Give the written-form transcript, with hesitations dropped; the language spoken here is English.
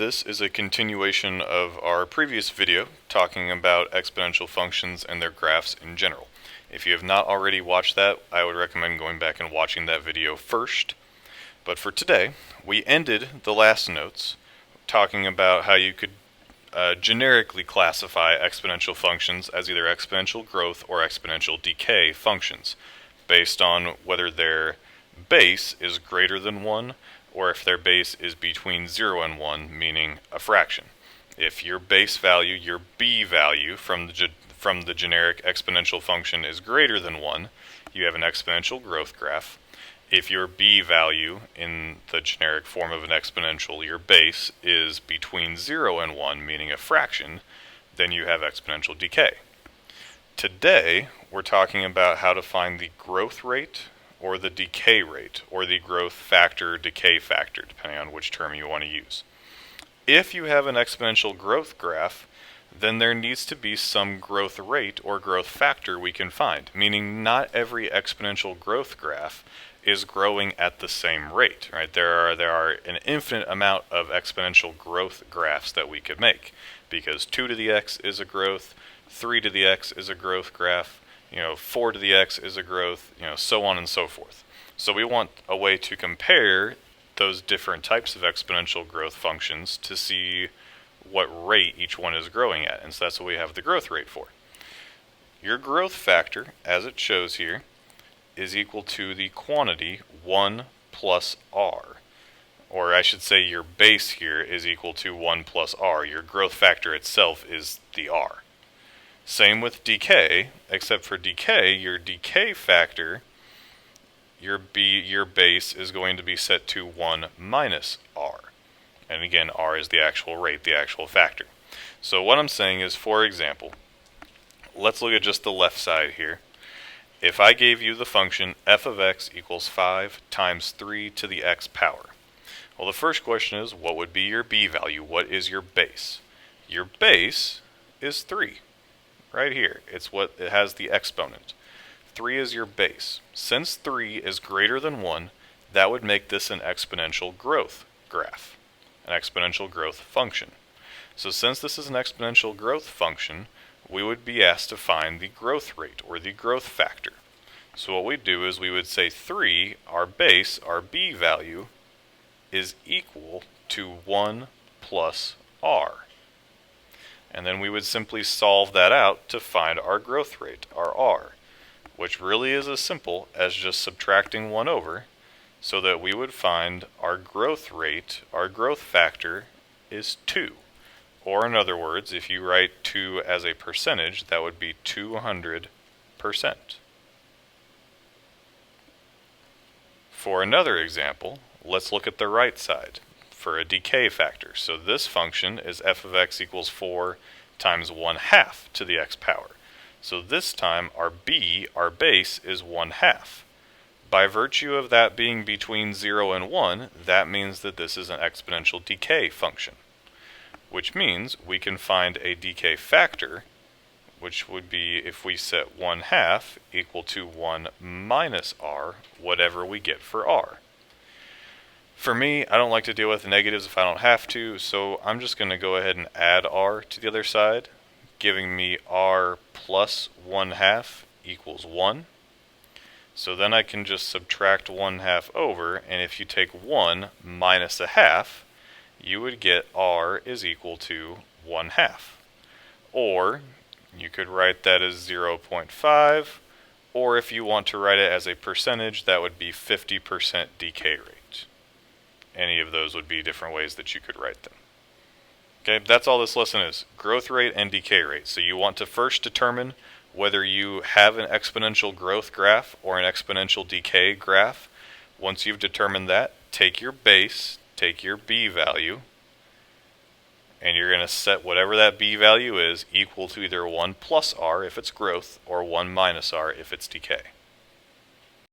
This is a continuation of our previous video talking about exponential functions and their graphs in general. If you have not already watched that, I would recommend going back and watching that video first. But for today, we ended the last notes talking about how you could generically classify exponential functions as either exponential growth or exponential decay functions, based on whether their base is greater than 1 or if their base is between 0 and 1, meaning a fraction. If your base value, your b value from the generic exponential function is greater than 1, you have an exponential growth graph. If your b value in the generic form of an exponential, your base, is between 0 and 1, meaning a fraction, then you have exponential decay. Today, we're talking about how to find the growth rate or the decay rate, or the growth factor, decay factor, depending on which term you want to use. If you have an exponential growth graph, then there needs to be some growth rate or growth factor we can find, meaning not every exponential growth graph is growing at the same rate, right? There are an infinite amount of exponential growth graphs that we could make, because 2 to the x is a growth, 3 to the x is a growth graph, 4 to the x is a growth, so on and so forth. So we want a way to compare those different types of exponential growth functions to see what rate each one is growing at, and so that's what we have the growth rate for. Your growth factor, as it shows here, is equal to the quantity 1 plus r. Or I should say your base here is equal to 1 plus r. Your growth factor itself is the r. Same with decay, except for decay, your decay factor, your base is going to be set to 1 minus r. And again, r is the actual rate, the actual factor. So what I'm saying is, for example, let's look at just the left side here. If I gave you the function f of x equals 5 times 3 to the x power. Well, the first question is, what would be your b value? What is your base? Your base is 3. Right here, it has the exponent. 3 is your base. Since 3 is greater than 1, that would make this an exponential growth graph, an exponential growth function. So since this is an exponential growth function, we would be asked to find the growth rate, or the growth factor. So what we'd do is we would say 3, our base, our b value, is equal to 1 plus r. And then we would simply solve that out to find our growth rate, our r, which really is as simple as just subtracting 1 over, so that we would find our growth rate, our growth factor, is 2. Or in other words, if you write 2 as a percentage, that would be 200%. For another example, let's look at the right side for a decay factor. So this function is f of x equals 4 times 1/2 to the x power. So this time our b, our base, is 1/2. By virtue of that being between 0 and 1, that means that this is an exponential decay function, which means we can find a decay factor, which would be, if we set 1/2 equal to 1 minus r, whatever we get for r. For me, I don't like to deal with negatives if I don't have to, so I'm just going to go ahead and add r to the other side, giving me r plus 1/2 equals 1. So then I can just subtract 1/2 over, and if you take 1 minus 1/2, you would get r is equal to 1/2. Or you could write that as 0.5, or if you want to write it as a percentage, that would be 50% decay rate. Any of those would be different ways that you could write them. Okay, that's all this lesson is, growth rate and decay rate. So you want to first determine whether you have an exponential growth graph or an exponential decay graph. Once you've determined that, take your base, take your b value, and you're going to set whatever that b value is equal to either 1 plus r if it's growth or 1 minus r if it's decay.